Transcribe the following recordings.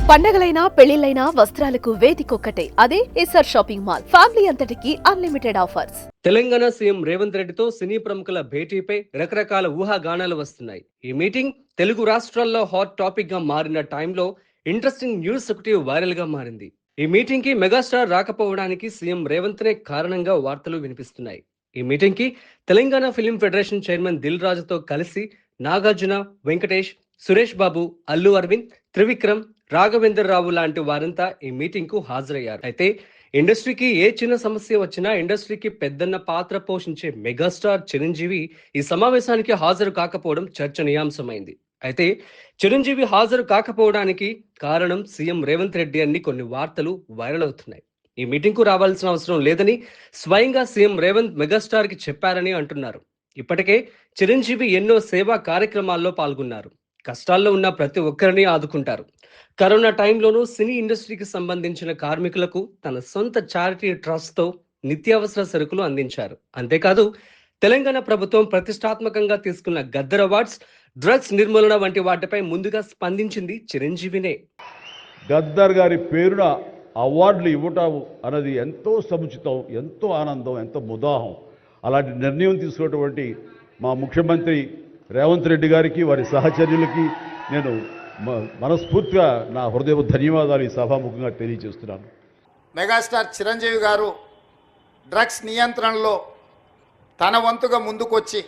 పండగలైనా పెళ్లిళ్లైనా వస్త్రాలకు వేదికొక్కటే, అదే SR shopping mall. Family అంతటికి unlimited offers. Telangana CM Revanth రెడ్డితో సినీ ప్రముఖుల భేటీపై రకరకాల ఊహాగానాలు వస్తున్నాయి. ఈ మీటింగ్ తెలుగు రాష్ట్రాల్లో హాట్ టాపిక్ గా మారిన టైంలో ఇంట్రెస్టింగ్ న్యూస్ ఒకటి వైరల్ గా మారింది. ఈ మీటింగ్ కి మెగాస్టార్ రాకపోవడానికి సీఎం రేవంత్ నే కారణంగా వార్తలు వినిపిస్తున్నాయి. ఈ మీటింగ్ కి Telangana film federation chairman Dil రాజుతో కలిసి నాగార్జున, వెంకటేష్, సురేష్ బాబు, అల్లు అరవింద్, త్రివిక్రమ్, రాఘవేంద్ర రావు లాంటి వారంతా ఈ మీటింగ్ కు హాజరయ్యారు. అయితే ఇండస్ట్రీకి ఏ చిన్న సమస్య వచ్చినా ఇండస్ట్రీకి పెద్దన్న పాత్ర పోషించే మెగాస్టార్ చిరంజీవి ఈ సమావేశానికి హాజరు కాకపోవడం చర్చనీయాంశమైంది. అయితే చిరంజీవి హాజరు కాకపోవడానికి కారణం సీఎం రేవంత్ రెడ్డి అని కొన్ని వార్తలు వైరల్ అవుతున్నాయి. ఈ మీటింగ్ కు రావాల్సిన అవసరం లేదని స్వయంగా సీఎం రేవంత్ మెగాస్టార్ కి చెప్పారని అంటున్నారు. ఇప్పటికే చిరంజీవి ఎన్నో సేవా కార్యక్రమాల్లో పాల్గొన్నారు. కష్టాల్లో ఉన్న ప్రతి ఒక్కరిని ఆదుకుంటారు. కరోనా టైంలోనూ సినీ ఇండస్ట్రీకి సంబంధించిన కార్మికులకు తన సొంత చారిటీ ట్రస్ట్ తో నిత్యావసర సరుకులు అందించారు. అంతేకాదు తెలంగాణ ప్రభుత్వం ప్రతిష్టాత్మకంగా తీసుకున్న గద్దర్ అవార్డ్స్, డ్రగ్స్ నిర్మూలన వంటి వాటిపై ముందుగా స్పందించింది చిరంజీవినే. గద్దర్ గారి పేరున అవార్డులు ఇవ్వటం అన్నది ఎంతో సముచితం, ఎంతో ఆనందం, ఎంతో ముదాహం. అలాంటి నిర్ణయం తీసుకున్నటువంటి మా ముఖ్యమంత్రి రేవంత్ రెడ్డి గారికి, వారి సహచర్యులకి నేను మనస్ఫూర్తిగా నా హృదయ ధన్యవాదాలు ఈ సభాముఖంగా తెలియజేస్తున్నాను. మెగాస్టార్ చిరంజీవి గారు డ్రగ్స్ నియంత్రణలో తన వంతుగా ముందుకొచ్చి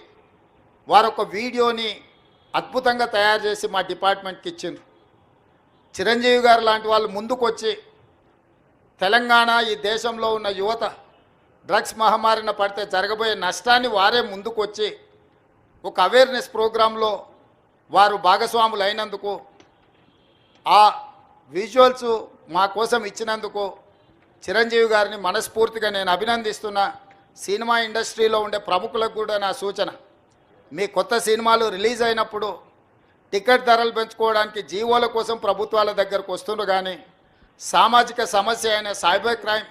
వారొక వీడియోని అద్భుతంగా తయారు చేసి మా డిపార్ట్మెంట్కి ఇచ్చిండ్రు. చిరంజీవి గారు లాంటి వాళ్ళు ముందుకొచ్చి తెలంగాణ, ఈ దేశంలో ఉన్న యువత డ్రగ్స్ మహమ్మారిన పడితే జరగబోయే నష్టాన్ని వారే ముందుకొచ్చి ఒక అవేర్నెస్ ప్రోగ్రాంలో వారు భాగస్వాములు అయినందుకు, ఆ విజువల్స్ మా కోసం ఇచ్చినందుకు చిరంజీవి గారిని మనస్ఫూర్తిగా నేను అభినందిస్తున్నా. సినిమా ఇండస్ట్రీలో ఉండే ప్రముఖులకు కూడా నా సూచన, మీ కొత్త సినిమాలు రిలీజ్ అయినప్పుడు టికెట్ ధరలు పెంచుకోవడానికి జీవోల కోసం ప్రభుత్వాల దగ్గరకు వస్తుండ్రు, కానీ సామాజిక సమస్య అయిన సైబర్ క్రైమ్,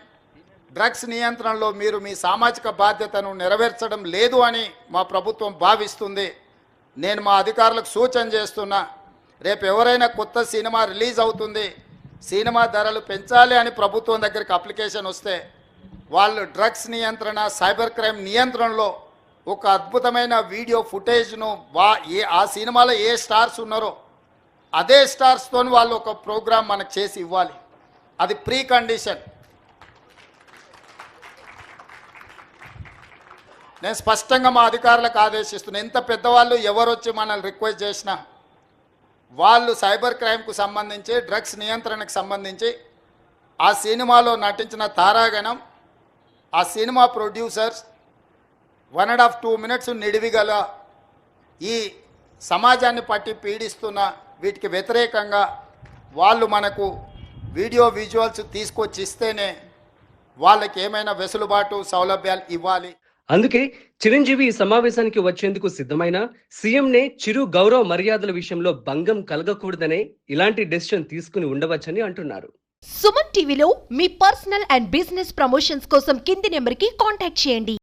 డ్రగ్స్ నియంత్రణలో మీరు మీ సామాజిక బాధ్యతను నెరవేర్చడం లేదు అని మా ప్రభుత్వం భావిస్తుంది. నేను మా అధికారులకు సూచన చేస్తున్నా, రేపు ఎవరైనా కొత్త సినిమా రిలీజ్ అవుతుంది, సినిమా ధరలు పెంచాలి అని ప్రభుత్వం దగ్గరికి అప్లికేషన్ వస్తే వాళ్ళు డ్రగ్స్ నియంత్రణ, సైబర్ క్రైమ్ నియంత్రణలో ఒక అద్భుతమైన వీడియో ఫుటేజ్ను ఆ సినిమాలో ఏ స్టార్స్ ఉన్నారో అదే స్టార్స్తో వాళ్ళు ఒక ప్రోగ్రాం మనకు చేసి ఇవ్వాలి. అది ప్రీ కండిషన్. నేను స్పష్టంగా మా అధికారులకు ఆదేశిస్తున్నాను, ఎంత పెద్దవాళ్ళు ఎవరు వచ్చి మనల్ని రిక్వెస్ట్ చేసినా వాళ్ళు సైబర్ క్రైమ్కు సంబంధించి, డ్రగ్స్ నియంత్రణకు సంబంధించి ఆ సినిమాలో నటించిన తారాగణం, ఆ సినిమా ప్రొడ్యూసర్స్ 1.5-2 minutes నిడివిగల ఈ సమాజాన్ని పట్టి పీడిస్తున్న వీటికి వ్యతిరేకంగా వాళ్ళు మనకు వీడియో విజువల్స్ తీసుకొచ్చి ఇస్తేనే వాళ్ళకి ఏమైనా వెసులుబాటు, సౌలభ్యాలు ఇవ్వాలి. అందుకే చిరంజీవి ఈ సమావేశానికి వచ్చేందుకు సిద్ధమైన సీఎంనే చిరు గౌరవ మర్యాదల విషయంలో భంగం కలగకూడదనే ఇలాంటి డెసిషన్ తీసుకుని ఉండవచ్చని అంటున్నారు. సుమన్ టీవీలో మీ పర్సనల్ అండ్ బిజినెస్ ప్రమోషన్స్ కోసం కింది నెంబర్కి కాంటాక్ట్ చేయండి.